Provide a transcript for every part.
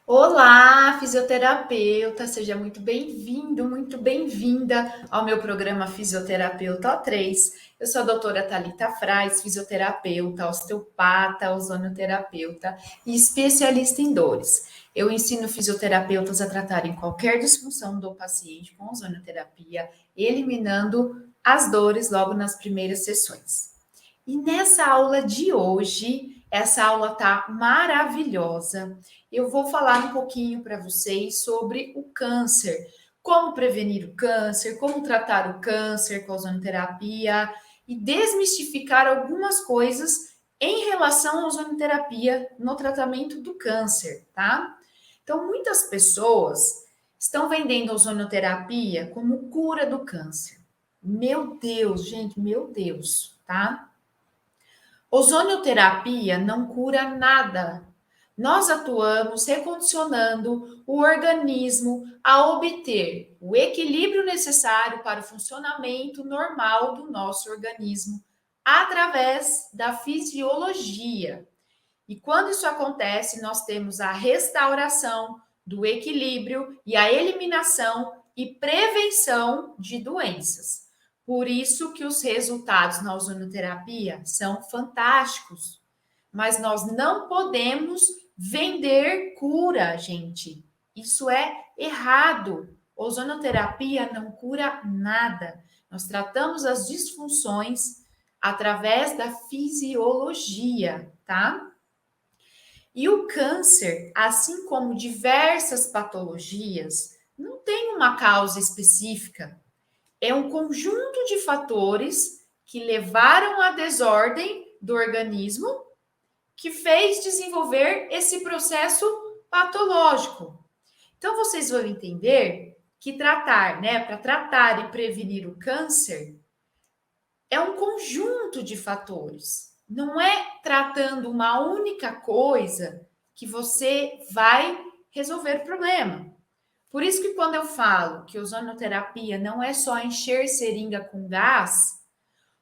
Olá, fisioterapeuta, seja muito bem-vindo, muito bem-vinda ao meu programa Fisioterapeuta O3. Eu sou a doutora Thalita Frais, fisioterapeuta, osteopata, ozonoterapeuta e especialista em dores. Eu ensino fisioterapeutas a tratarem qualquer disfunção do paciente com ozonoterapia, eliminando as dores logo nas primeiras sessões. E nessa aula de hoje, essa aula tá maravilhosa. Eu vou falar um pouquinho para vocês sobre o câncer, como prevenir o câncer, como tratar o câncer com a ozonoterapia e desmistificar algumas coisas em relação à ozonoterapia no tratamento do câncer, tá? Então, muitas pessoas estão vendendo a ozonoterapia como cura do câncer. Meu Deus, gente, meu Deus, tá? Ozonioterapia não cura nada. Nós atuamos recondicionando o organismo a obter o equilíbrio necessário para o funcionamento normal do nosso organismo através da fisiologia. E quando isso acontece, nós temos a restauração do equilíbrio e a eliminação e prevenção de doenças. Por isso que os resultados na ozonoterapia são fantásticos. Mas nós não podemos vender cura, gente. Isso é errado. Ozonoterapia não cura nada. Nós tratamos as disfunções através da fisiologia, tá? E o câncer, assim como diversas patologias, não tem uma causa específica. É um conjunto de fatores que levaram à desordem do organismo que fez desenvolver esse processo patológico. Então, vocês vão entender que tratar, né, para tratar e prevenir o câncer, é um conjunto de fatores. Não é tratando uma única coisa que você vai resolver o problema. Por isso que quando eu falo que ozonoterapia não é só encher seringa com gás,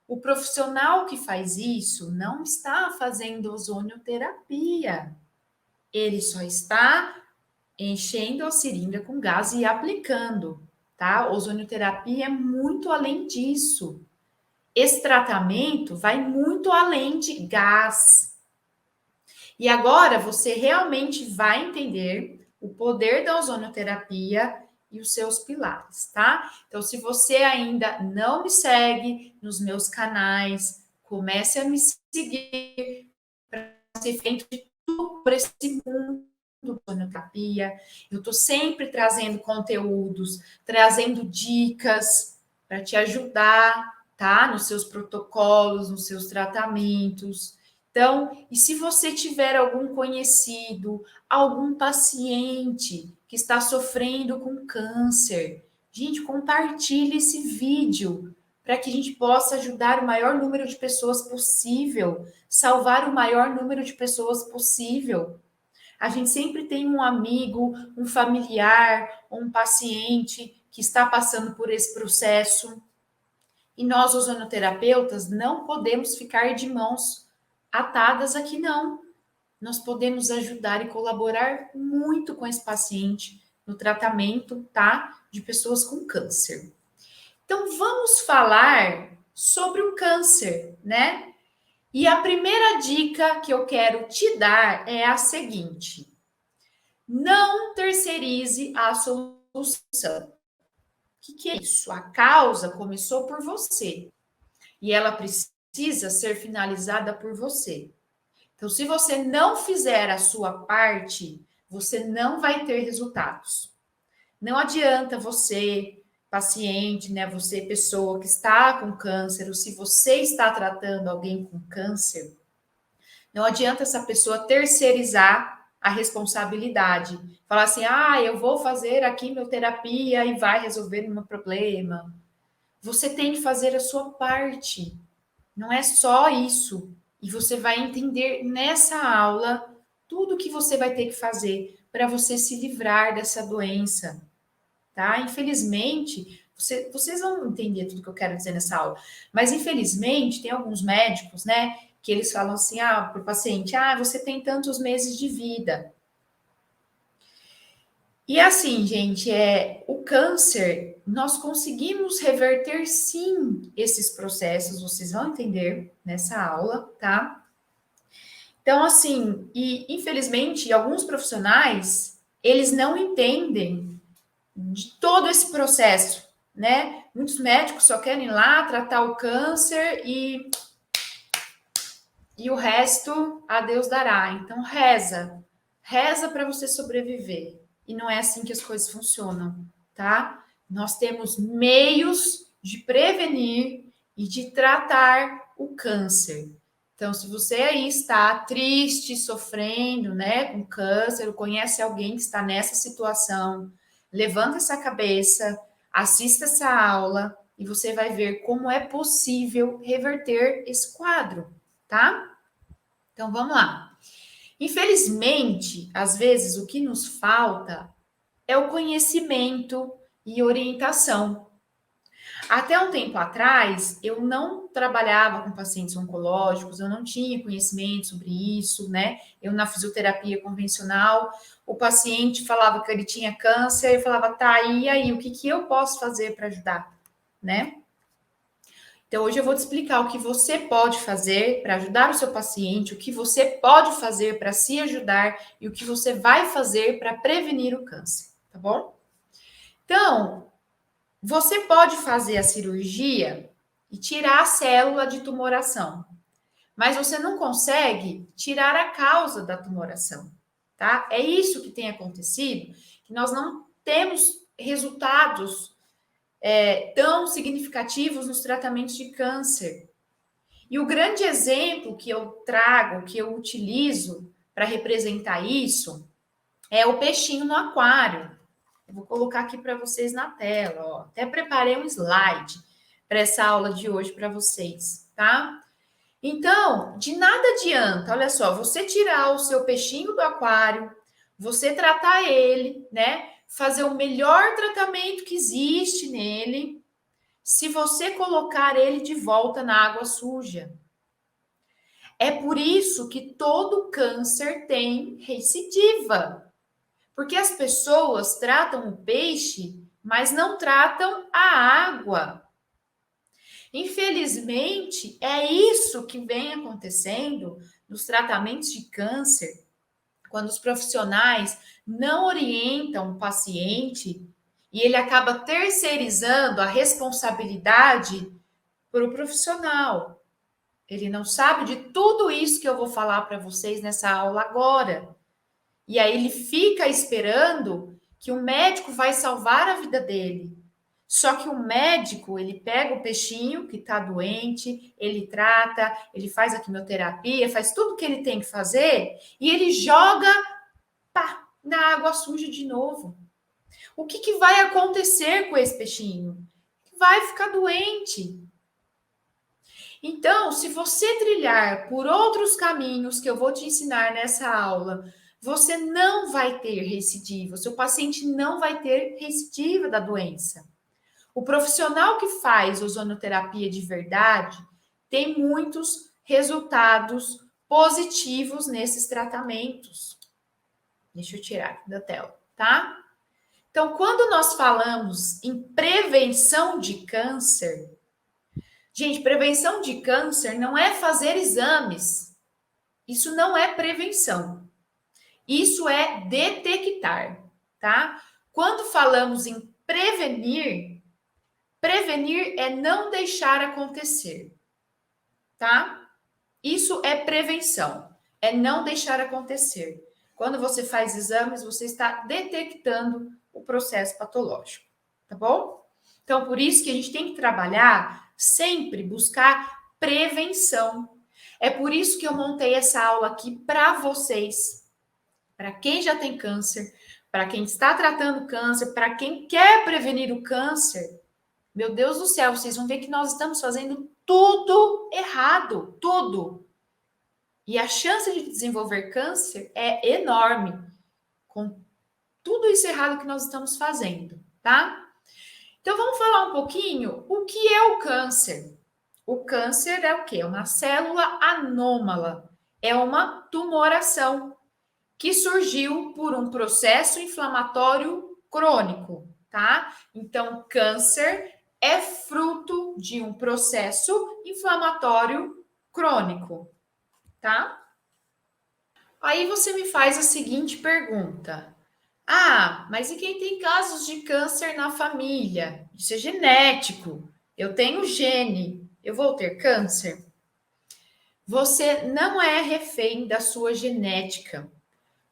o profissional que faz isso não está fazendo ozonioterapia. Ele só está enchendo a seringa com gás e aplicando, tá? Ozonioterapia é muito além disso. Esse tratamento vai muito além de gás. E agora você realmente vai entender o poder da ozonoterapia e os seus pilares, tá? Então, se você ainda não me segue nos meus canais, comece a me seguir para ser feito de tudo por esse mundo da ozonoterapia. Eu estou sempre trazendo conteúdos, trazendo dicas para te ajudar, tá? Nos seus protocolos, nos seus tratamentos. Então, e se você tiver algum conhecido, algum paciente que está sofrendo com câncer, gente, compartilhe esse vídeo para que a gente possa ajudar o maior número de pessoas possível, salvar o maior número de pessoas possível. A gente sempre tem um amigo, um familiar, um paciente que está passando por esse processo. E nós, ozonoterapeutas, não podemos ficar de mãos atadas aqui, não. Nós podemos ajudar e colaborar muito com esse paciente no tratamento, tá? De pessoas com câncer. Então, vamos falar sobre o câncer, né? E a primeira dica que eu quero te dar é a seguinte: não terceirize a solução. O que é isso? A causa começou por você e ela precisa ser finalizada por você. Então, se você não fizer a sua parte, você não vai ter resultados. Não adianta você, paciente, né, você, pessoa que está com câncer, ou se você está tratando alguém com câncer, não adianta essa pessoa terceirizar a responsabilidade. Falar assim, eu vou fazer a quimioterapia e vai resolver o meu problema. Você tem que fazer a sua parte. Não é só isso. E você vai entender nessa aula tudo que você vai ter que fazer para você se livrar dessa doença, tá? Infelizmente, vocês vão entender tudo que eu quero dizer nessa aula, mas infelizmente tem alguns médicos, né, que eles falam assim, para o paciente, você tem tantos meses de vida. E assim, gente, o câncer, nós conseguimos reverter sim esses processos, vocês vão entender nessa aula, tá? Então, assim, e infelizmente, alguns profissionais, eles não entendem de todo esse processo, né? Muitos médicos só querem ir lá tratar o câncer e o resto a Deus dará. Então, reza para você sobreviver. E não é assim que as coisas funcionam, tá? Nós temos meios de prevenir e de tratar o câncer. Então, se você aí está triste, sofrendo, né, com câncer, ou conhece alguém que está nessa situação, levanta essa cabeça, assista essa aula e você vai ver como é possível reverter esse quadro, tá? Então, vamos lá. Infelizmente, às vezes o que nos falta é o conhecimento e orientação. Até um tempo atrás, eu não trabalhava com pacientes oncológicos, eu não tinha conhecimento sobre isso, né? Eu, na fisioterapia convencional, o paciente falava que ele tinha câncer, eu falava, tá, e aí, o que eu posso fazer para ajudar, né? Então, hoje eu vou te explicar o que você pode fazer para ajudar o seu paciente, o que você pode fazer para se ajudar e o que você vai fazer para prevenir o câncer, tá bom? Então, você pode fazer a cirurgia e tirar a célula de tumoração, mas você não consegue tirar a causa da tumoração, tá? É isso que tem acontecido, que nós não temos resultados tão significativos nos tratamentos de câncer. E o grande exemplo que eu trago, que eu utilizo para representar isso, é o peixinho no aquário. Eu vou colocar aqui para vocês na tela, ó. Até preparei um slide para essa aula de hoje para vocês, tá? Então, de nada adianta, olha só, você tirar o seu peixinho do aquário, você tratar ele, né? Fazer o melhor tratamento que existe nele, se você colocar ele de volta na água suja. É por isso que todo câncer tem recidiva. Porque as pessoas tratam o peixe, mas não tratam a água. Infelizmente, é isso que vem acontecendo nos tratamentos de câncer, quando os profissionais não orientam o paciente e ele acaba terceirizando a responsabilidade para o profissional. Ele não sabe de tudo isso que eu vou falar para vocês nessa aula agora. E aí ele fica esperando que o médico vai salvar a vida dele. Só que o médico, ele pega o peixinho que está doente, ele trata, ele faz a quimioterapia, faz tudo o que ele tem que fazer e ele joga na água suja de novo. O que vai acontecer com esse peixinho? Vai ficar doente. Então, se você trilhar por outros caminhos que eu vou te ensinar nessa aula, você não vai ter recidiva, o seu paciente não vai ter recidiva da doença. O profissional que faz ozonoterapia de verdade tem muitos resultados positivos nesses tratamentos. Deixa eu tirar aqui da tela, tá? Então, quando nós falamos em prevenção de câncer, gente, prevenção de câncer não é fazer exames. Isso não é prevenção. Isso é detectar, tá? Quando falamos em prevenir, prevenir é não deixar acontecer, tá? Isso é prevenção, é não deixar acontecer. Quando você faz exames, você está detectando o processo patológico, tá bom? Então, por isso que a gente tem que trabalhar sempre, buscar prevenção. É por isso que eu montei essa aula aqui para vocês, para quem já tem câncer, para quem está tratando câncer, para quem quer prevenir o câncer. Meu Deus do céu, vocês vão ver que nós estamos fazendo tudo errado, tudo. E a chance de desenvolver câncer é enorme com tudo isso errado que nós estamos fazendo, tá? Então vamos falar um pouquinho o que é o câncer. O câncer é o quê? É uma célula anômala, é uma tumoração que surgiu por um processo inflamatório crônico, tá? Então, câncer é fruto de um processo inflamatório crônico, tá? Aí você me faz a seguinte pergunta: ah, mas e quem tem casos de câncer na família? Isso é genético. Eu tenho gene, eu vou ter câncer? Você não é refém da sua genética.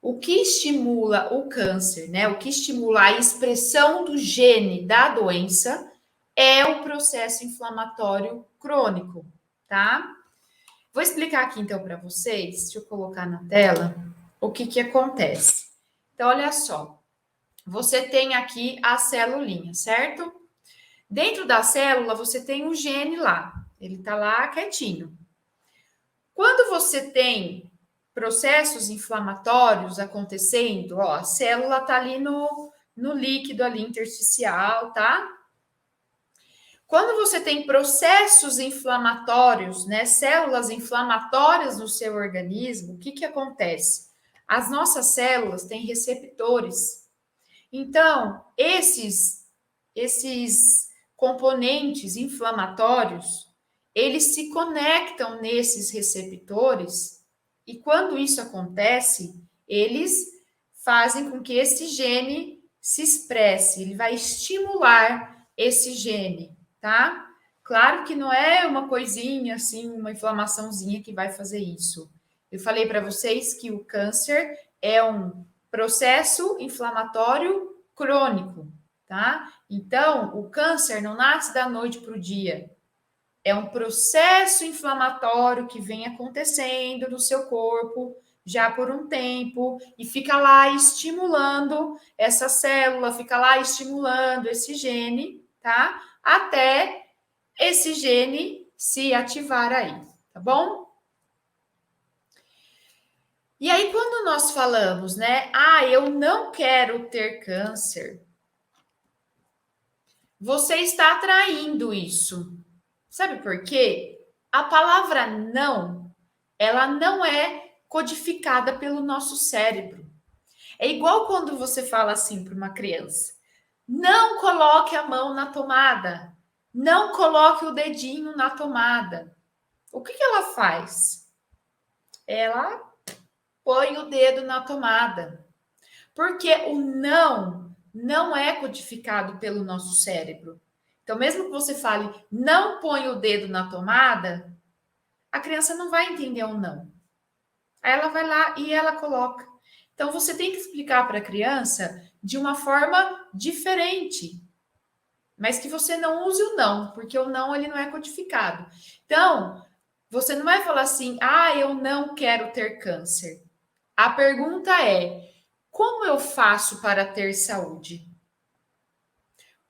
O que estimula o câncer, né? O que estimula a expressão do gene da doença é o processo inflamatório crônico, tá? Vou explicar aqui então para vocês, deixa eu colocar na tela, o que que acontece. Então, olha só, você tem aqui a celulinha, certo? Dentro da célula, você tem o gene lá, ele tá lá quietinho. Quando você tem processos inflamatórios acontecendo, ó, a célula tá ali no líquido ali intersticial, tá? Quando você tem processos inflamatórios, né, células inflamatórias no seu organismo, o que que acontece? As nossas células têm receptores. Então, esses componentes inflamatórios, eles se conectam nesses receptores e quando isso acontece, eles fazem com que esse gene se expresse, ele vai estimular esse gene, tá? Claro que não é uma coisinha assim, uma inflamaçãozinha que vai fazer isso. Eu falei para vocês que o câncer é um processo inflamatório crônico, tá? Então, o câncer não nasce da noite para o dia. É um processo inflamatório que vem acontecendo no seu corpo já por um tempo e fica lá estimulando essa célula, fica lá estimulando esse gene, tá? Até esse gene se ativar aí, tá bom? E aí, quando nós falamos, né? Ah, eu não quero ter câncer. Você está atraindo isso. Sabe por quê? A palavra não, ela não é codificada pelo nosso cérebro. É igual quando você fala assim para uma criança: não coloque a mão na tomada, não coloque o dedinho na tomada. O que ela faz? Ela põe o dedo na tomada. Porque o não é codificado pelo nosso cérebro. Então, mesmo que você fale, não põe o dedo na tomada, a criança não vai entender o não. Aí ela vai lá e ela coloca. Então, você tem que explicar para a criança de uma forma diferente, mas que você não use o não, porque o não ele não é codificado. Então, você não vai falar assim, ah, eu não quero ter câncer. A pergunta é, como eu faço para ter saúde?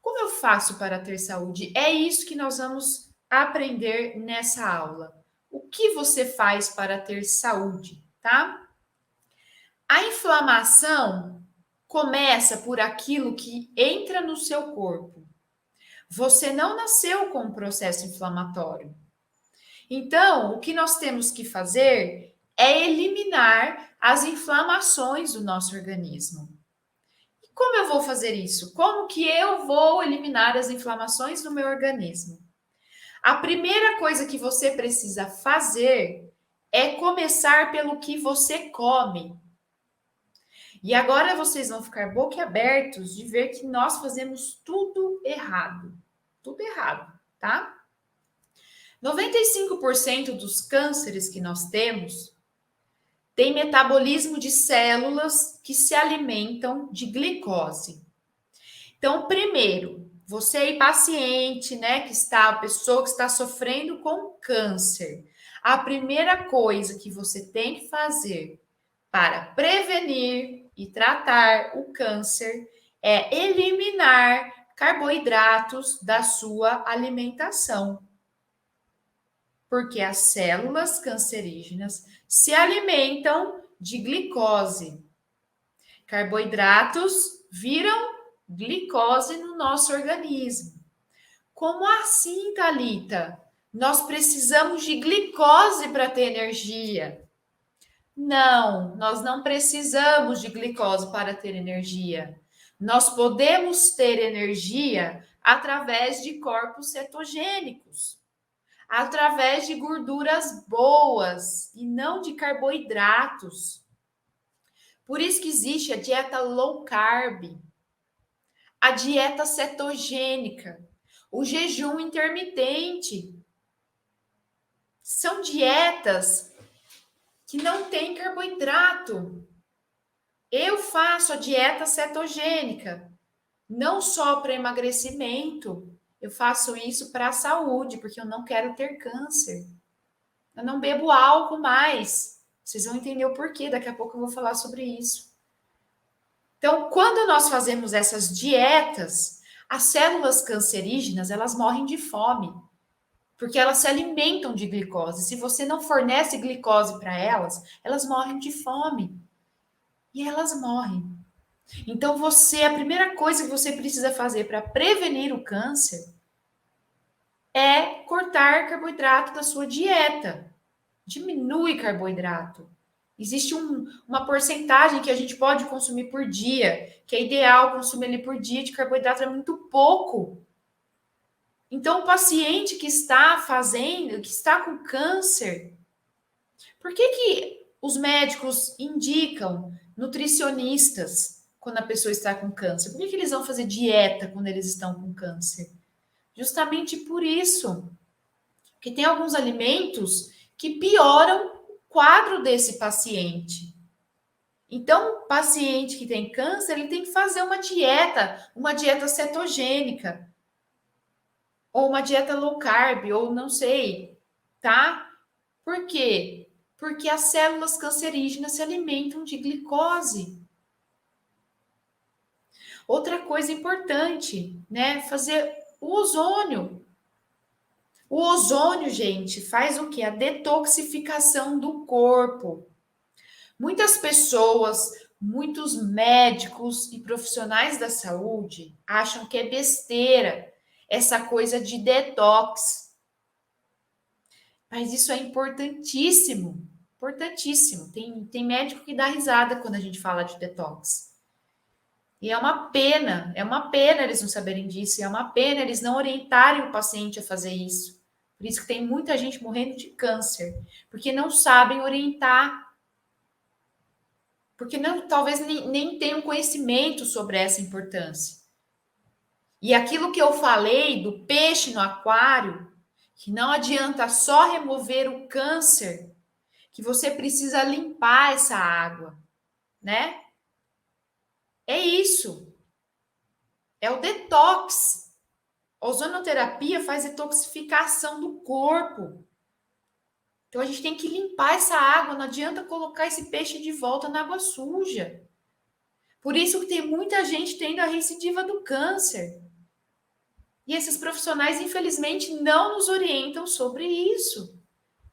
Como eu faço para ter saúde? É isso que nós vamos aprender nessa aula. O que você faz para ter saúde, tá? A inflamação começa por aquilo que entra no seu corpo. Você não nasceu com um processo inflamatório. Então, o que nós temos que fazer é eliminar as inflamações do nosso organismo. Como eu vou fazer isso? Como que eu vou eliminar as inflamações do meu organismo? A primeira coisa que você precisa fazer é começar pelo que você come. E agora vocês vão ficar boquiabertos de ver que nós fazemos tudo errado. Tudo errado, tá? 95% dos cânceres que nós temos tem metabolismo de células que se alimentam de glicose. Então, primeiro, você aí paciente, né, a pessoa que está sofrendo com câncer, a primeira coisa que você tem que fazer para prevenir e tratar o câncer é eliminar carboidratos da sua alimentação. Porque as células cancerígenas se alimentam de glicose. Carboidratos viram glicose no nosso organismo. Como assim, Thalita? Nós precisamos de glicose para ter energia. Não, nós não precisamos de glicose para ter energia. Nós podemos ter energia através de corpos cetogênicos, através de gorduras boas e não de carboidratos. Por isso que existe a dieta low carb, a dieta cetogênica, o jejum intermitente. São dietas que não têm carboidrato. Eu faço a dieta cetogênica, não só para emagrecimento, eu faço isso para a saúde, porque eu não quero ter câncer. Eu não bebo álcool mais. Vocês vão entender o porquê, daqui a pouco eu vou falar sobre isso. Então, quando nós fazemos essas dietas, as células cancerígenas, elas morrem de fome, porque elas se alimentam de glicose. Se você não fornece glicose para elas, elas morrem de fome. E elas morrem. Então, a primeira coisa que você precisa fazer para prevenir o câncer é cortar carboidrato da sua dieta. Diminui carboidrato. Existe uma porcentagem que a gente pode consumir por dia, que é ideal consumir ali por dia de carboidrato, é muito pouco. Então, o paciente que está com câncer, por que os médicos indicam nutricionistas quando a pessoa está com câncer? Por que eles vão fazer dieta quando eles estão com câncer? Justamente por isso. Porque tem alguns alimentos que pioram o quadro desse paciente. Então, o paciente que tem câncer, ele tem que fazer uma dieta cetogênica, ou uma dieta low carb, ou não sei, tá? Por quê? Porque as células cancerígenas se alimentam de glicose. Outra coisa importante, né? Fazer o ozônio. O ozônio, gente, faz o quê? A detoxificação do corpo. Muitas pessoas, muitos médicos e profissionais da saúde acham que é besteira essa coisa de detox. Mas isso é importantíssimo, importantíssimo. Tem médico que dá risada quando a gente fala de detox. E é uma pena eles não saberem disso, é uma pena eles não orientarem o paciente a fazer isso. Por isso que tem muita gente morrendo de câncer, porque não sabem orientar. Porque não, talvez nem tenham conhecimento sobre essa importância. E aquilo que eu falei do peixe no aquário, que não adianta só remover o câncer, que você precisa limpar essa água, né? É isso. É o detox. A ozonoterapia faz detoxificação do corpo. Então a gente tem que limpar essa água, não adianta colocar esse peixe de volta na água suja. Por isso que tem muita gente tendo a recidiva do câncer. E esses profissionais, infelizmente, não nos orientam sobre isso.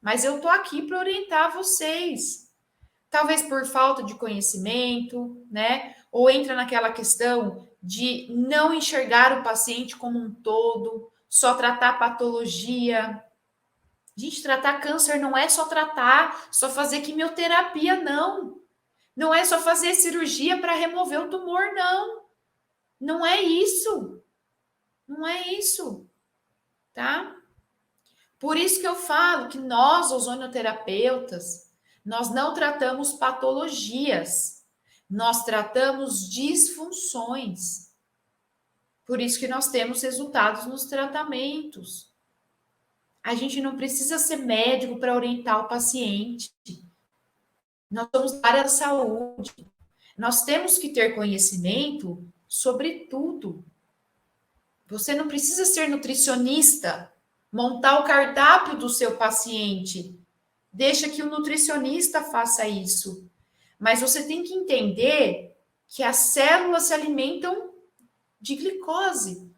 Mas eu tô aqui para orientar vocês. Talvez por falta de conhecimento, né? Ou entra naquela questão de não enxergar o paciente como um todo, só tratar patologia. Gente, tratar câncer não é só tratar, só fazer quimioterapia, não. Não é só fazer cirurgia para remover o tumor, não. Não é isso. Não é isso, tá? Por isso que eu falo que nós, ozonoterapeutas, nós não tratamos patologias, nós tratamos disfunções. Por isso que nós temos resultados nos tratamentos. A gente não precisa ser médico para orientar o paciente. Nós somos da área da saúde. Nós temos que ter conhecimento sobre tudo. Você não precisa ser nutricionista, montar o cardápio do seu paciente. Deixa que o nutricionista faça isso. Mas você tem que entender que as células se alimentam de glicose,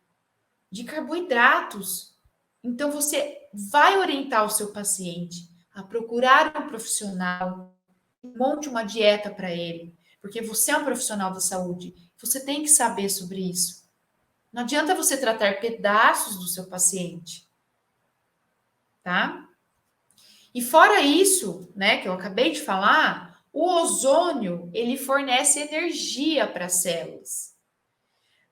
de carboidratos. Então você vai orientar o seu paciente a procurar um profissional, monte uma dieta para ele, porque você é um profissional da saúde, você tem que saber sobre isso. Não adianta você tratar pedaços do seu paciente, tá? E fora isso, né, que eu acabei de falar, O ozônio, ele fornece energia para as células.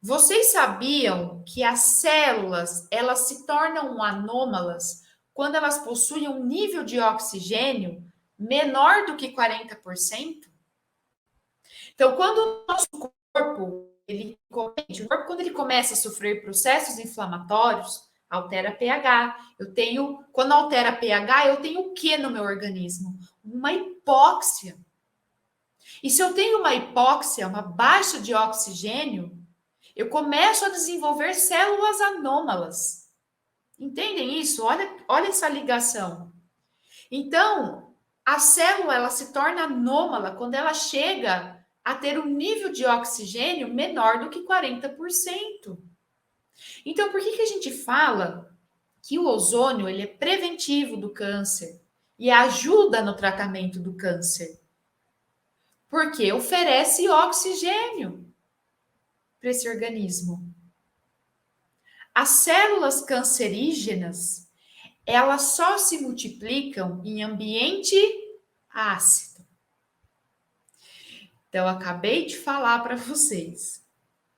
Vocês sabiam que as células, elas se tornam anômalas quando elas possuem um nível de oxigênio menor do que 40%? Então, quando o nosso corpo, quando ele começa a sofrer processos inflamatórios, altera pH. Quando altera pH, eu tenho o que no meu organismo? Uma hipóxia. E se eu tenho uma hipóxia, uma baixa de oxigênio, eu começo a desenvolver células anômalas. Entendem isso? Olha essa ligação. Então, a célula ela se torna anômala quando ela chega a ter um nível de oxigênio menor do que 40%. Então, por que a gente fala que o ozônio ele é preventivo do câncer e ajuda no tratamento do câncer? Porque oferece oxigênio para esse organismo. As células cancerígenas, elas só se multiplicam em ambiente ácido. Então, eu acabei de falar para vocês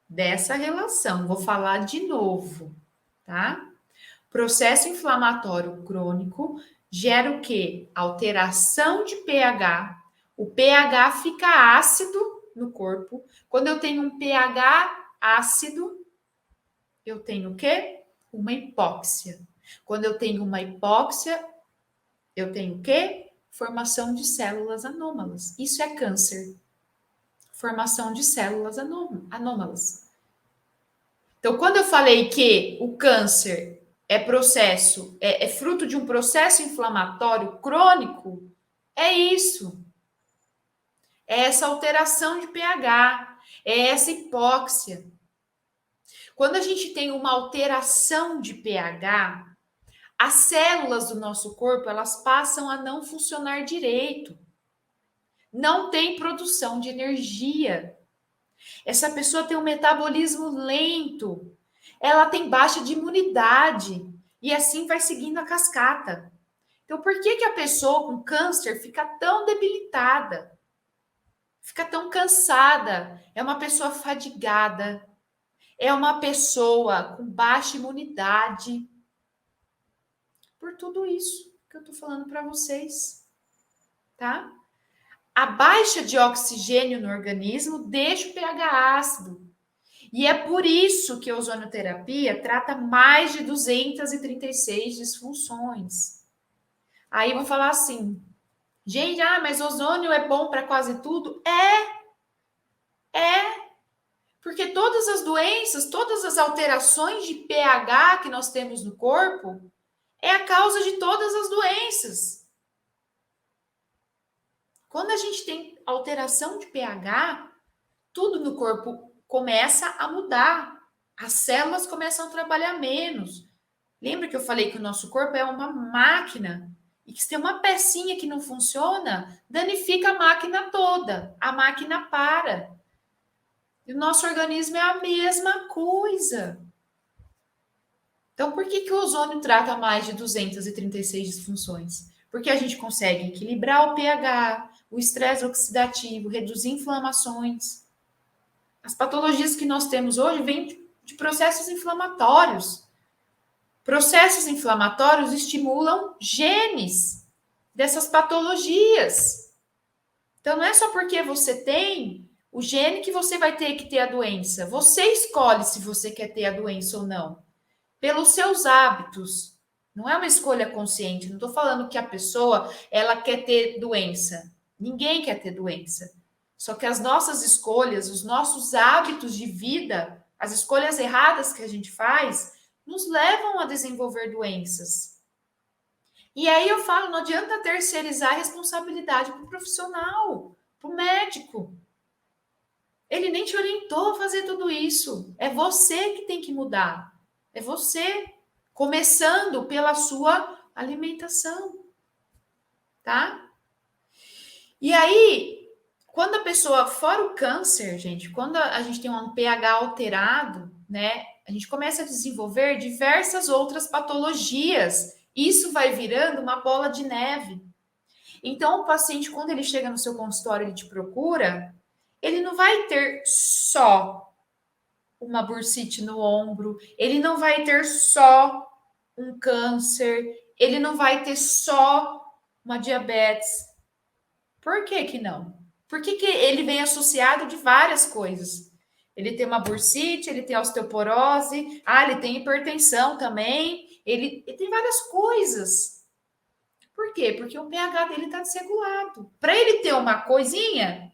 dessa relação. Vou falar de novo, tá? Processo inflamatório crônico gera o quê? Alteração de pH. O pH fica ácido no corpo. Quando eu tenho um pH ácido, eu tenho o quê? Uma hipóxia. Quando eu tenho uma hipóxia, eu tenho o quê? Formação de células anômalas. Isso é câncer. Formação de células anômalas. Então, quando eu falei que o câncer é fruto de um processo inflamatório crônico, é isso. É essa alteração de pH, é essa hipóxia. Quando a gente tem uma alteração de pH, as células do nosso corpo, elas passam a não funcionar direito. Não tem produção de energia. Essa pessoa tem um metabolismo lento. Ela tem baixa de imunidade. E assim vai seguindo a cascata. Então, por que a pessoa com câncer fica tão debilitada? Fica tão cansada? É uma pessoa fadigada. É uma pessoa com baixa imunidade. Por tudo isso que eu tô falando para vocês, tá? A baixa de oxigênio no organismo deixa o pH ácido. E é por isso que a ozonioterapia trata mais de 236 disfunções. Aí vão falar assim, gente, mas ozônio é bom para quase tudo? Porque todas as doenças, todas as alterações de pH que nós temos no corpo, é a causa de todas as doenças. Quando a gente tem alteração de pH, tudo no corpo começa a mudar. As células começam a trabalhar menos. Lembra que eu falei que o nosso corpo é uma máquina? E que se tem uma pecinha que não funciona, danifica a máquina toda. A máquina para. E o nosso organismo é a mesma coisa. Então, por que o ozônio trata mais de 236 disfunções? Porque a gente consegue equilibrar o pH, o estresse oxidativo, reduzir inflamações. As patologias que nós temos hoje vêm de processos inflamatórios. Processos inflamatórios estimulam genes dessas patologias. Então, não é só porque você tem o gene que você vai ter que ter a doença. Você escolhe se você quer ter a doença ou não. Pelos seus hábitos. Não é uma escolha consciente. Não estou falando que a pessoa ela quer ter doença. Ninguém quer ter doença. Só que as nossas escolhas, os nossos hábitos de vida, as escolhas erradas que a gente faz, nos levam a desenvolver doenças. E aí eu falo, não adianta terceirizar a responsabilidade para o profissional, para o médico. Ele nem te orientou a fazer tudo isso. É você que tem que mudar. É você, começando pela sua alimentação, tá? E aí, quando a pessoa, fora o câncer, gente, quando a gente tem um pH alterado, né, a gente começa a desenvolver diversas outras patologias. Isso vai virando uma bola de neve. Então, o paciente, quando ele chega no seu consultório, ele te procura, ele não vai ter só uma bursite no ombro, ele não vai ter só um câncer, ele não vai ter só uma diabetes. Por que que não? Por que que ele vem associado de várias coisas? Ele tem uma bursite, ele tem osteoporose, ele tem hipertensão também, ele tem várias coisas. Por quê? Porque o pH dele está desregulado. Para ele ter uma coisinha,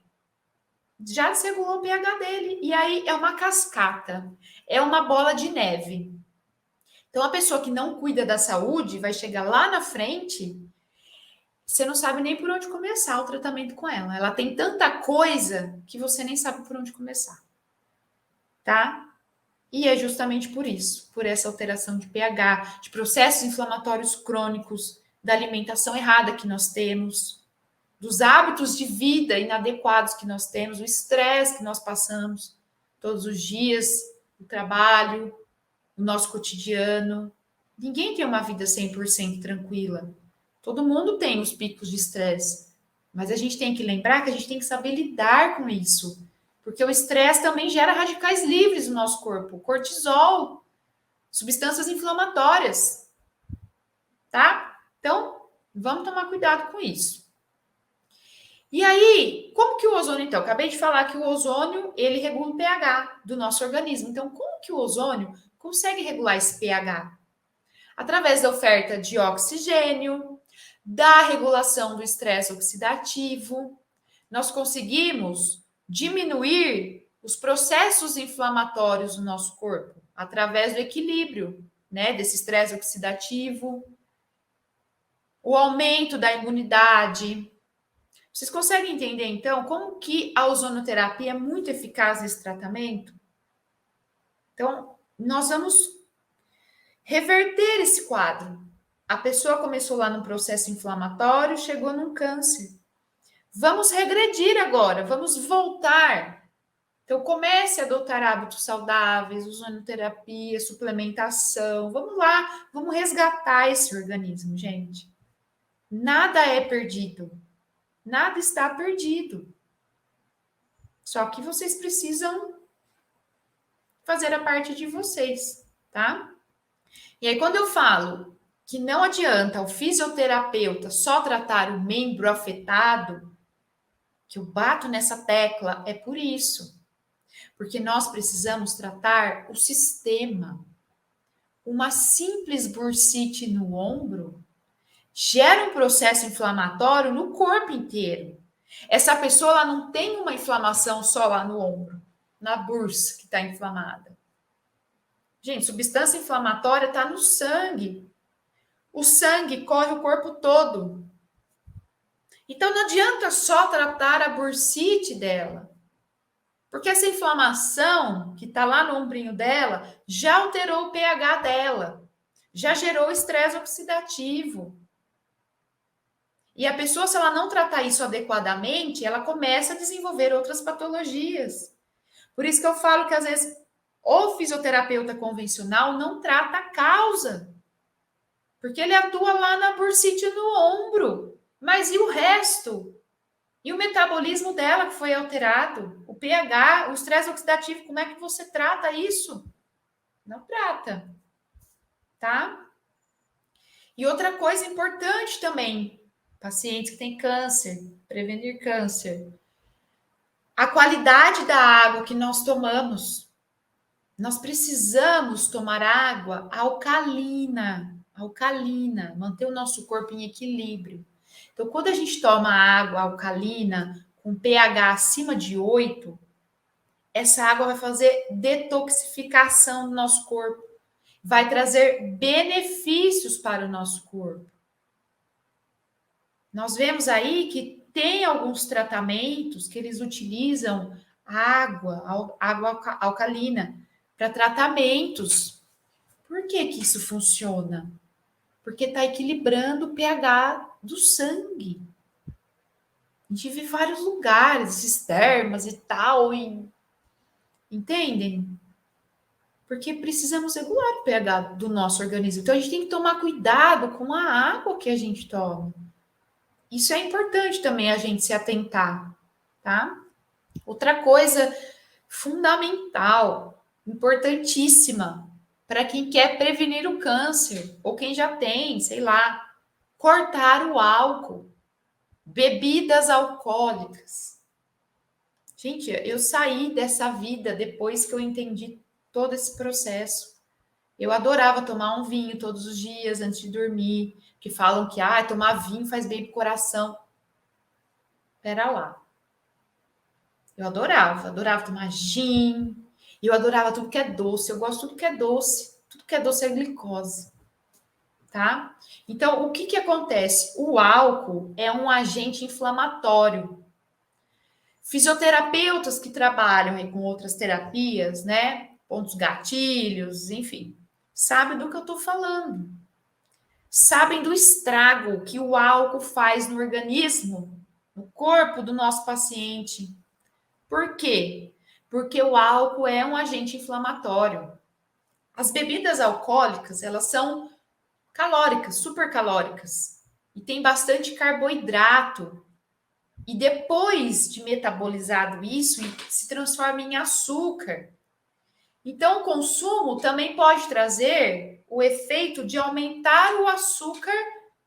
já desregulou o pH dele. E aí é uma cascata, é uma bola de neve. Então, a pessoa que não cuida da saúde vai chegar lá na frente, você não sabe nem por onde começar o tratamento com ela. Ela tem tanta coisa que você nem sabe por onde começar. Tá? E é justamente por isso, por essa alteração de pH, de processos inflamatórios crônicos, da alimentação errada que nós temos, dos hábitos de vida inadequados que nós temos, o estresse que nós passamos todos os dias, o trabalho, o nosso cotidiano. Ninguém tem uma vida 100% tranquila. Todo mundo tem os picos de estresse. Mas a gente tem que lembrar que a gente tem que saber lidar com isso. Porque o estresse também gera radicais livres no nosso corpo. Cortisol, substâncias inflamatórias. Tá? Então, vamos tomar cuidado com isso. E aí, como que o ozônio, então? Acabei de falar que o ozônio, ele regula o pH do nosso organismo. Então, como que o ozônio consegue regular esse pH? Através da oferta de oxigênio, da regulação do estresse oxidativo, nós conseguimos diminuir os processos inflamatórios do nosso corpo através do equilíbrio, né, desse estresse oxidativo, o aumento da imunidade. Vocês conseguem entender, então, como que a ozonoterapia é muito eficaz nesse tratamento? Então, nós vamos reverter esse quadro. A pessoa começou lá num processo inflamatório, chegou num câncer. Vamos regredir agora, vamos voltar. Então, comece a adotar hábitos saudáveis, ozonoterapia, suplementação. Vamos lá, vamos resgatar esse organismo, gente. Nada é perdido. Nada está perdido. Só que vocês precisam fazer a parte de vocês, tá? E aí, quando eu falo que não adianta o fisioterapeuta só tratar o membro afetado, que eu bato nessa tecla, é por isso. Porque nós precisamos tratar o sistema. Uma simples bursite no ombro gera um processo inflamatório no corpo inteiro. Essa pessoa ela não tem uma inflamação só lá no ombro, na bursa que está inflamada. Gente, substância inflamatória está no sangue. O sangue corre o corpo todo. Então não adianta só tratar a bursite dela. Porque essa inflamação que está lá no ombrinho dela já alterou o pH dela, já gerou estresse oxidativo. E a pessoa, se ela não tratar isso adequadamente, ela começa a desenvolver outras patologias. Por isso que eu falo que, às vezes, o fisioterapeuta convencional não trata a causa. Porque ele atua lá na bursite no ombro. Mas e o resto? E o metabolismo dela que foi alterado? O pH, o estresse oxidativo, como é que você trata isso? Não trata. Tá? E outra coisa importante também, pacientes que têm câncer, prevenir câncer. A qualidade da água que nós tomamos. Nós precisamos tomar água alcalina, manter o nosso corpo em equilíbrio. Então, quando a gente toma água alcalina com pH acima de 8, essa água vai fazer detoxificação do nosso corpo, vai trazer benefícios para o nosso corpo. Nós vemos aí que tem alguns tratamentos que eles utilizam água alcalina para tratamentos. Por que que isso funciona? Porque está equilibrando o pH do sangue. A gente vê vários lugares, cisternas e tal, entendem? Porque precisamos regular o pH do nosso organismo. Então, a gente tem que tomar cuidado com a água que a gente toma. Isso é importante também a gente se atentar, tá? Outra coisa fundamental, importantíssima, para quem quer prevenir o câncer, ou quem já tem, sei lá, cortar o álcool, bebidas alcoólicas. Gente, eu saí dessa vida depois que eu entendi todo esse processo. Eu adorava tomar um vinho todos os dias antes de dormir, que falam que tomar vinho faz bem pro coração. Pera lá. Eu adorava tomar gin, eu adorava tudo que é doce, eu gosto de tudo que é doce é glicose, tá? Então, o que que acontece? O álcool é um agente inflamatório. Fisioterapeutas que trabalham aí com outras terapias, né? Pontos gatilhos, enfim, sabem do que eu tô falando. Sabem do estrago que o álcool faz no organismo, no corpo do nosso paciente. Por quê? Porque o álcool é um agente inflamatório. As bebidas alcoólicas, elas são calóricas, supercalóricas, e tem bastante carboidrato. E depois de metabolizado isso, se transforma em açúcar. Então, o consumo também pode trazer o efeito de aumentar o açúcar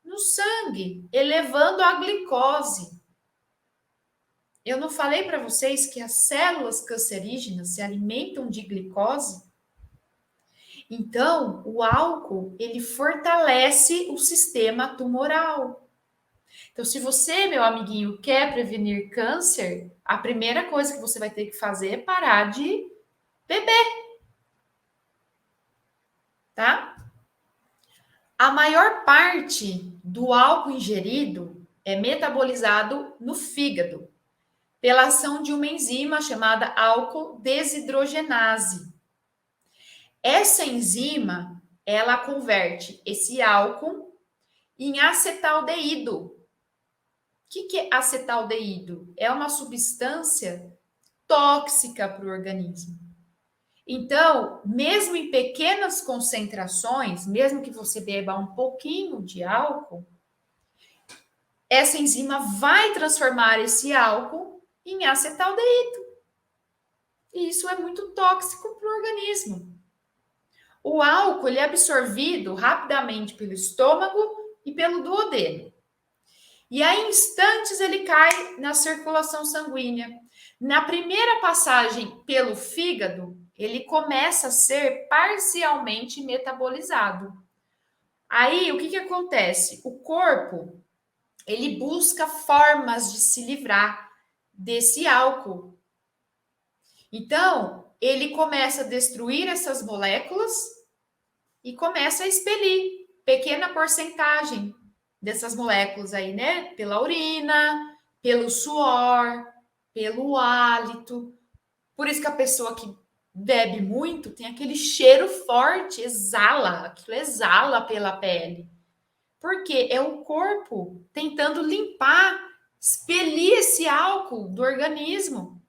no sangue, elevando a glicose. Eu não falei para vocês que as células cancerígenas se alimentam de glicose? Então, o álcool, ele fortalece o sistema tumoral. Então, se você, meu amiguinho, quer prevenir câncer, a primeira coisa que você vai ter que fazer é parar de beber, tá? A maior parte do álcool ingerido é metabolizado no fígado, pela ação de uma enzima chamada álcool desidrogenase. Essa enzima, ela converte esse álcool em acetaldeído. O que é acetaldeído? É uma substância tóxica para o organismo. Então, mesmo em pequenas concentrações, mesmo que você beba um pouquinho de álcool, essa enzima vai transformar esse álcool em acetaldeído. E isso é muito tóxico para o organismo. O álcool ele é absorvido rapidamente pelo estômago e pelo duodeno. E aí, em instantes, ele cai na circulação sanguínea. Na primeira passagem pelo fígado, ele começa a ser parcialmente metabolizado. Aí, o que acontece? O corpo, ele busca formas de se livrar desse álcool. Então, ele começa a destruir essas moléculas e começa a expelir pequena porcentagem dessas moléculas aí, né? Pela urina, pelo suor, pelo hálito. Por isso que a pessoa que bebe muito tem aquele cheiro forte, aquilo exala pela pele. Porque é o corpo tentando limpar, expelir esse álcool do organismo.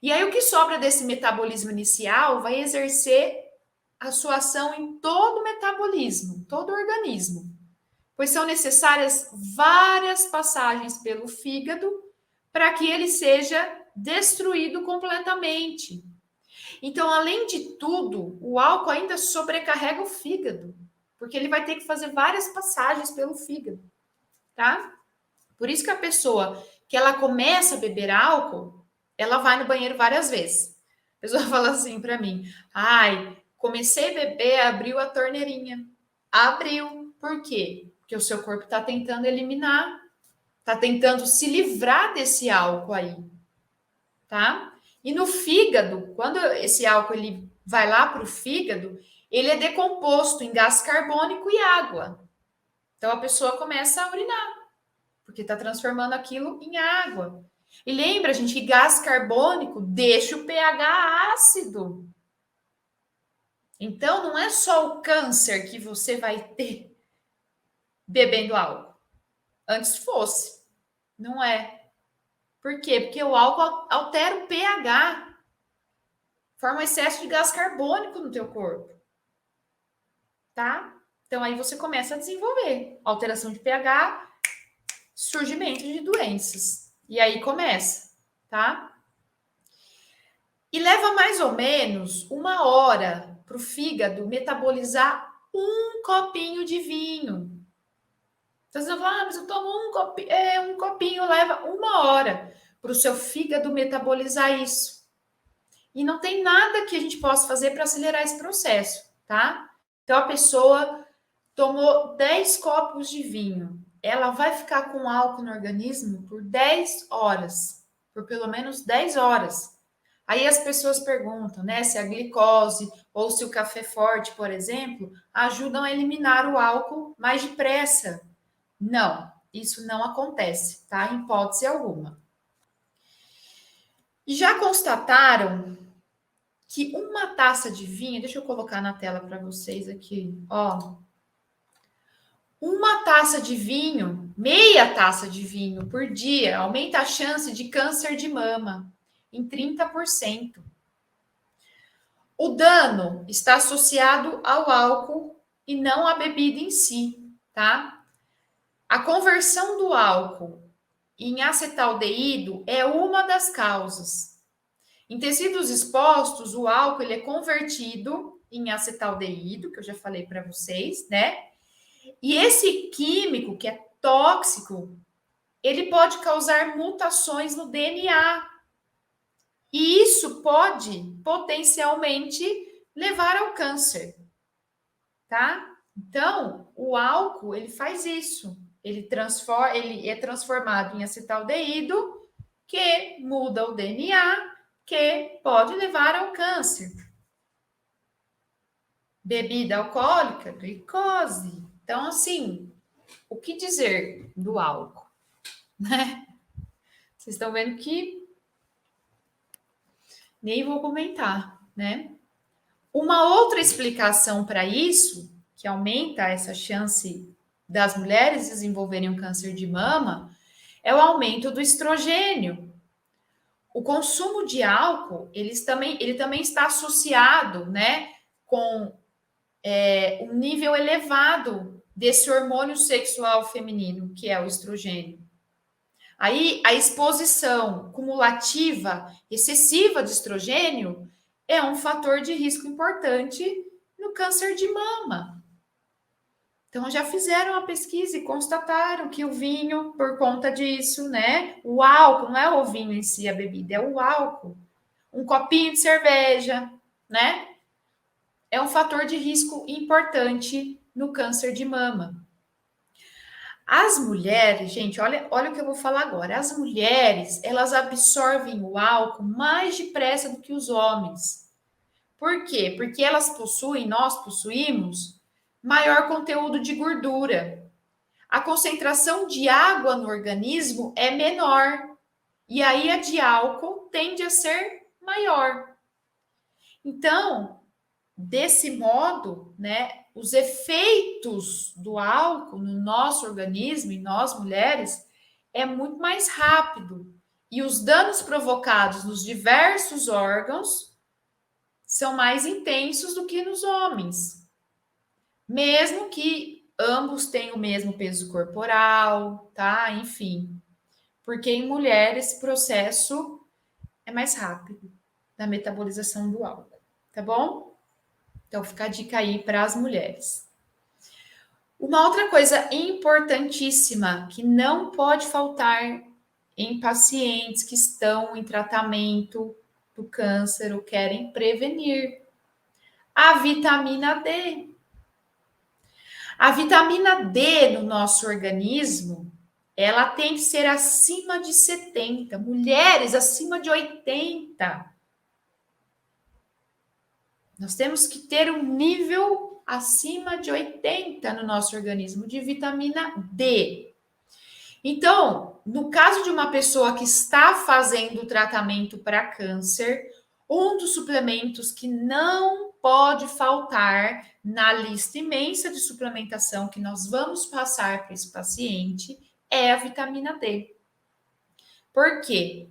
E aí o que sobra desse metabolismo inicial vai exercer a sua ação em todo o metabolismo, todo o organismo. Pois são necessárias várias passagens pelo fígado para que ele seja destruído completamente. Então, além de tudo, o álcool ainda sobrecarrega o fígado, porque ele vai ter que fazer várias passagens pelo fígado, tá? Por isso que a pessoa que ela começa a beber álcool, ela vai no banheiro várias vezes. A pessoa fala assim para mim: "Ai, comecei a beber, abriu a torneirinha". Abriu. Por quê? Porque o seu corpo está tentando eliminar, está tentando se livrar desse álcool aí, tá? E no fígado, quando esse álcool ele vai lá para o fígado, ele é decomposto em gás carbônico e água. Então a pessoa começa a urinar, porque está transformando aquilo em água. E lembra, gente, que gás carbônico deixa o pH ácido. Então não é só o câncer que você vai ter bebendo álcool. Antes fosse. Não é. Por quê? Porque o álcool altera o pH. Forma excesso de gás carbônico no teu corpo. Tá? Então aí você começa a desenvolver alteração de pH, surgimento de doenças. E aí começa, tá? E leva mais ou menos 1 hora para o fígado metabolizar um copinho de vinho. Então você vai falar, mas eu tomo um copinho leva 1 hora para o seu fígado metabolizar isso. E não tem nada que a gente possa fazer para acelerar esse processo, tá? Então a pessoa tomou 10 copos de vinho, ela vai ficar com álcool no organismo por 10 horas, por pelo menos 10 horas. Aí as pessoas perguntam, né, se a glicose ou se o café forte, por exemplo, ajudam a eliminar o álcool mais depressa. Não, isso não acontece, tá? Em hipótese alguma. E já constataram que uma taça de vinho, deixa eu colocar na tela para vocês aqui, ó. Uma taça de vinho, meia taça de vinho por dia, aumenta a chance de câncer de mama em 30%. O dano está associado ao álcool e não à bebida em si, tá? A conversão do álcool em acetaldeído é uma das causas. Em tecidos expostos, o álcool ele é convertido em acetaldeído, que eu já falei para vocês, né? E esse químico, que é tóxico, ele pode causar mutações no DNA. E isso pode potencialmente levar ao câncer, tá? Então, o álcool, ele faz isso. Ele é transformado em acetaldeído, que muda o DNA, que pode levar ao câncer. Bebida alcoólica, glicose. Então, assim, o que dizer do álcool, né? Vocês estão vendo que nem vou comentar, né? Uma outra explicação para isso, que aumenta essa chance das mulheres desenvolverem um câncer de mama, é o aumento do estrogênio. O consumo de álcool, ele também está associado, né, com um nível elevado desse hormônio sexual feminino, que é o estrogênio. Aí, a exposição cumulativa excessiva de estrogênio é um fator de risco importante no câncer de mama. Então, já fizeram a pesquisa e constataram que o vinho, por conta disso, né? O álcool, não é o vinho em si, a bebida, é o álcool. Um copinho de cerveja, né? É um fator de risco importante no câncer de mama. As mulheres, gente, olha o que eu vou falar agora. As mulheres, elas absorvem o álcool mais depressa do que os homens. Por quê? Porque nós possuímos maior conteúdo de gordura. A concentração de água no organismo é menor. E aí a de álcool tende a ser maior. Então, desse modo, né, os efeitos do álcool no nosso organismo, em nós mulheres, é muito mais rápido. E os danos provocados nos diversos órgãos são mais intensos do que nos homens. Mesmo que ambos tenham o mesmo peso corporal, tá? Enfim. Porque em mulheres esse processo é mais rápido da metabolização do álcool, tá bom? Então, fica a dica aí para as mulheres. Uma outra coisa importantíssima que não pode faltar em pacientes que estão em tratamento do câncer ou querem prevenir: a vitamina D. A vitamina D no nosso organismo, ela tem que ser acima de 70, mulheres acima de 80. Nós temos que ter um nível acima de 80 no nosso organismo de vitamina D. Então, no caso de uma pessoa que está fazendo tratamento para câncer, um dos suplementos que não pode faltar na lista imensa de suplementação que nós vamos passar para esse paciente é a vitamina D. Por quê?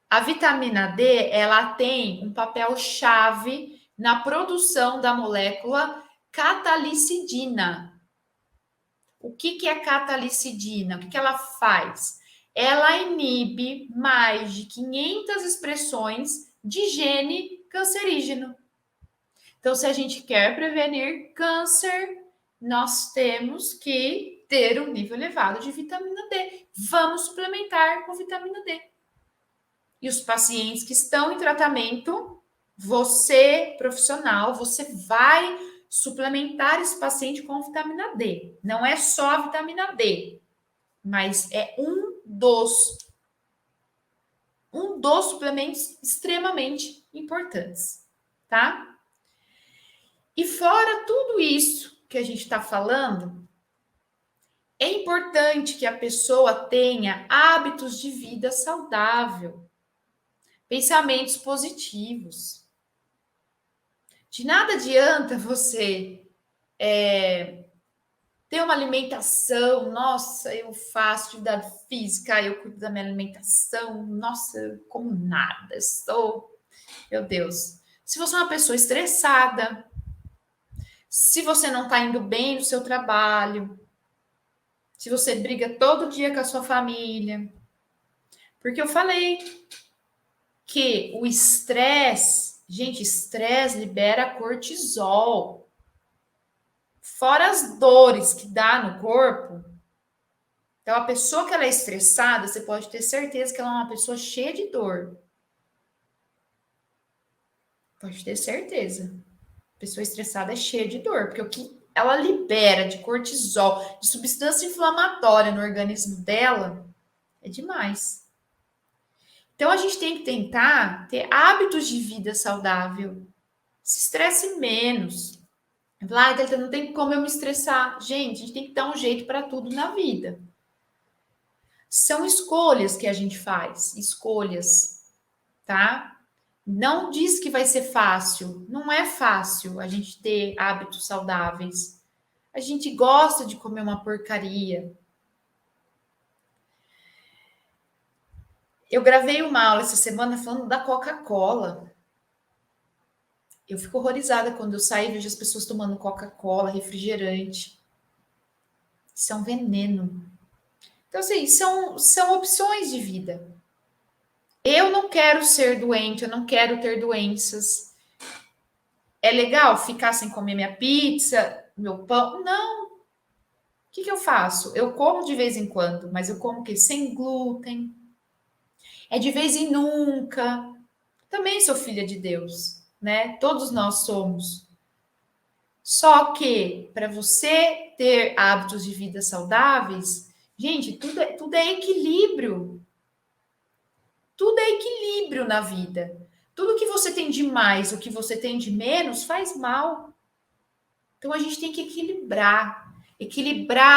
A vitamina D, ela tem um papel chave na produção da molécula catalicidina. O que é catalicidina? O que ela faz? Ela inibe mais de 500 expressões de gene cancerígeno. Então, se a gente quer prevenir câncer, nós temos que ter um nível elevado de vitamina D. Vamos suplementar com vitamina D. E os pacientes que estão em tratamento, você, profissional, você vai suplementar esse paciente com vitamina D. Não é só a vitamina D, mas é um dos suplementos extremamente importantes, tá? E fora tudo isso que a gente está falando, é importante que a pessoa tenha hábitos de vida saudável, pensamentos positivos. De nada adianta você ter uma alimentação, nossa, eu faço atividade física, eu cuido da minha alimentação, nossa, eu como nada, estou, meu Deus. Se você é uma pessoa estressada, se você não está indo bem no seu trabalho, se você briga todo dia com a sua família, porque eu falei que o estresse, gente, estresse libera cortisol. Fora as dores que dá no corpo. Então, a pessoa que ela é estressada, você pode ter certeza que ela é uma pessoa cheia de dor. Pode ter certeza. A pessoa estressada é cheia de dor, porque o que ela libera de cortisol, de substância inflamatória no organismo dela, é demais. Então, a gente tem que tentar ter hábitos de vida saudável. Se estresse menos. Lá, não tem como eu me estressar. Gente, a gente tem que dar um jeito para tudo na vida. São escolhas que a gente faz, escolhas, tá? Não diz que vai ser fácil. Não é fácil a gente ter hábitos saudáveis. A gente gosta de comer uma porcaria. Eu gravei uma aula essa semana falando da Coca-Cola. Eu fico horrorizada quando eu saio e vejo as pessoas tomando Coca-Cola, refrigerante. Isso é um veneno. Então, assim, são opções de vida. Eu não quero ser doente, eu não quero ter doenças. É legal ficar sem comer minha pizza, meu pão? Não. O que eu faço? Eu como de vez em quando, mas eu como o quê? Sem glúten. É de vez em nunca. Também sou filha de Deus, né? Todos nós somos. Só que para você ter hábitos de vida saudáveis, gente, tudo é equilíbrio. Tudo é equilíbrio na vida. Tudo que você tem de mais, o que você tem de menos, faz mal. Então a gente tem que equilibrar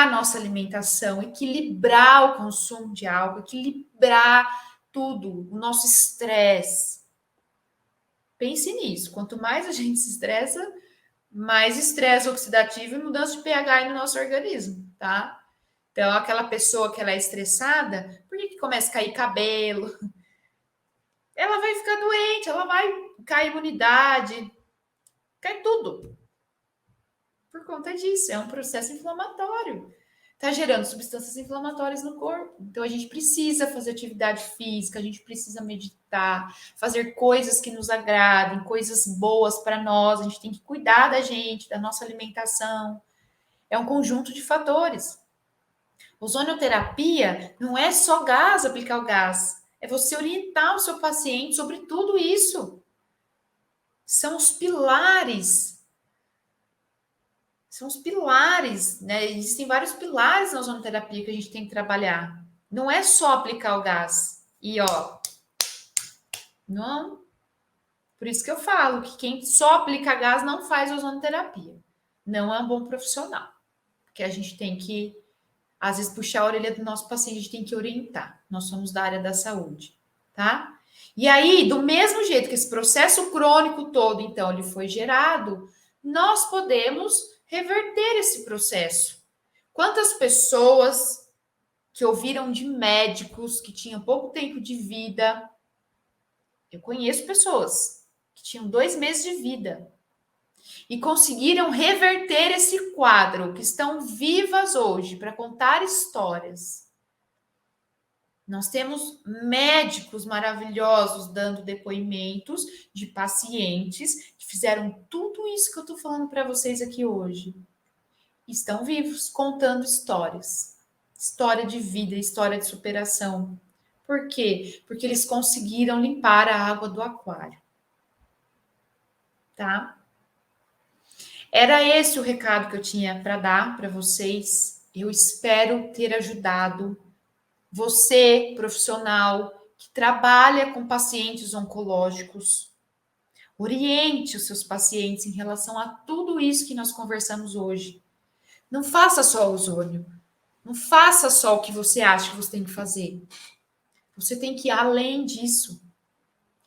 a nossa alimentação, equilibrar o consumo de álcool, equilibrar tudo, o nosso estresse. Pense nisso. Quanto mais a gente se estressa, mais estresse oxidativo e mudança de pH aí no nosso organismo, tá? Então, aquela pessoa que ela é estressada, por que começa a cair cabelo? Ela vai ficar doente, ela vai cair imunidade, cai tudo. Por conta disso, é um processo inflamatório. Está gerando substâncias inflamatórias no corpo. Então, a gente precisa fazer atividade física, a gente precisa meditar, fazer coisas que nos agradem, coisas boas para nós. A gente tem que cuidar da gente, da nossa alimentação. É um conjunto de fatores. Ozonioterapia não é só gás, aplicar o gás. É você orientar o seu paciente sobre tudo isso. São os pilares. São os pilares, né? Existem vários pilares na ozonoterapia que a gente tem que trabalhar. Não é só aplicar o gás. E, ó, não. Por isso que eu falo que quem só aplica gás não faz ozonoterapia. Não é um bom profissional. Porque a gente tem que, às vezes, puxar a orelha do nosso paciente, a gente tem que orientar. Nós somos da área da saúde, tá? E aí, do mesmo jeito que esse processo crônico todo, então, ele foi gerado, nós podemos reverter esse processo. Quantas pessoas que ouviram de médicos que tinham pouco tempo de vida, eu conheço pessoas que tinham 2 meses de vida, e conseguiram reverter esse quadro, que estão vivas hoje para contar histórias. Nós temos médicos maravilhosos dando depoimentos de pacientes que fizeram tudo isso que eu estou falando para vocês aqui hoje. Estão vivos, contando histórias. História de vida, história de superação. Por quê? Porque eles conseguiram limpar a água do aquário. Tá? Era esse o recado que eu tinha para dar para vocês. Eu espero ter ajudado você, profissional, que trabalha com pacientes oncológicos. Oriente os seus pacientes em relação a tudo isso que nós conversamos hoje. Não faça só o ozônio. Não faça só o que você acha que você tem que fazer. Você tem que ir além disso.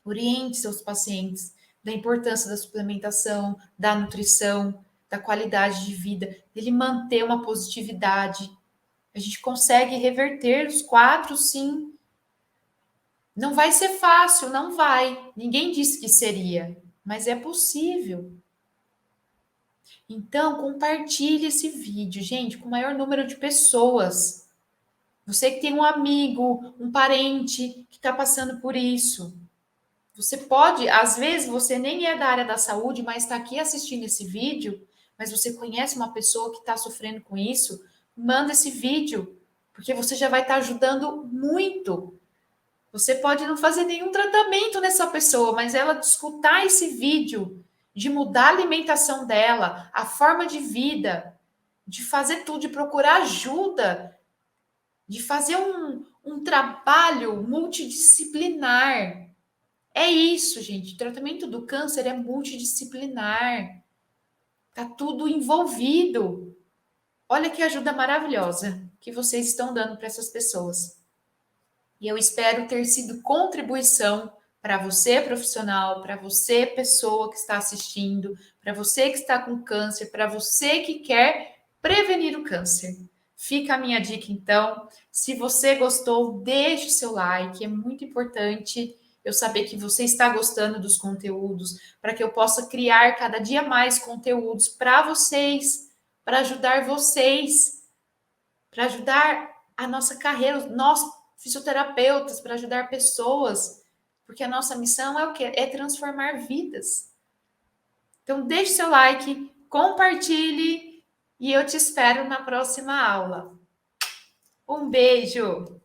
Oriente seus pacientes da importância da suplementação, da nutrição, da qualidade de vida, dele manter uma positividade. A gente consegue reverter os quatro, sim. Não vai ser fácil, não vai. Ninguém disse que seria, mas é possível. Então, compartilhe esse vídeo, gente, com o maior número de pessoas. Você que tem um amigo, um parente que está passando por isso. Você pode, às vezes, você nem é da área da saúde, mas está aqui assistindo esse vídeo, mas você conhece uma pessoa que está sofrendo com isso, manda esse vídeo, porque você já vai estar ajudando muito. Você pode não fazer nenhum tratamento nessa pessoa, mas ela escutar esse vídeo, de mudar a alimentação dela, a forma de vida, de fazer tudo, de procurar ajuda, de fazer um trabalho multidisciplinar. É isso, gente. O tratamento do câncer é multidisciplinar. Tá tudo envolvido. Olha que ajuda maravilhosa que vocês estão dando para essas pessoas. E eu espero ter sido contribuição para você, profissional, para você, pessoa que está assistindo, para você que está com câncer, para você que quer prevenir o câncer. Fica a minha dica, então. Se você gostou, deixe o seu like, é muito importante eu saber que você está gostando dos conteúdos, para que eu possa criar cada dia mais conteúdos para vocês, para ajudar vocês, para ajudar a nossa carreira, nós fisioterapeutas, para ajudar pessoas, porque a nossa missão é o quê? É transformar vidas. Então, deixe seu like, compartilhe e eu te espero na próxima aula. Um beijo!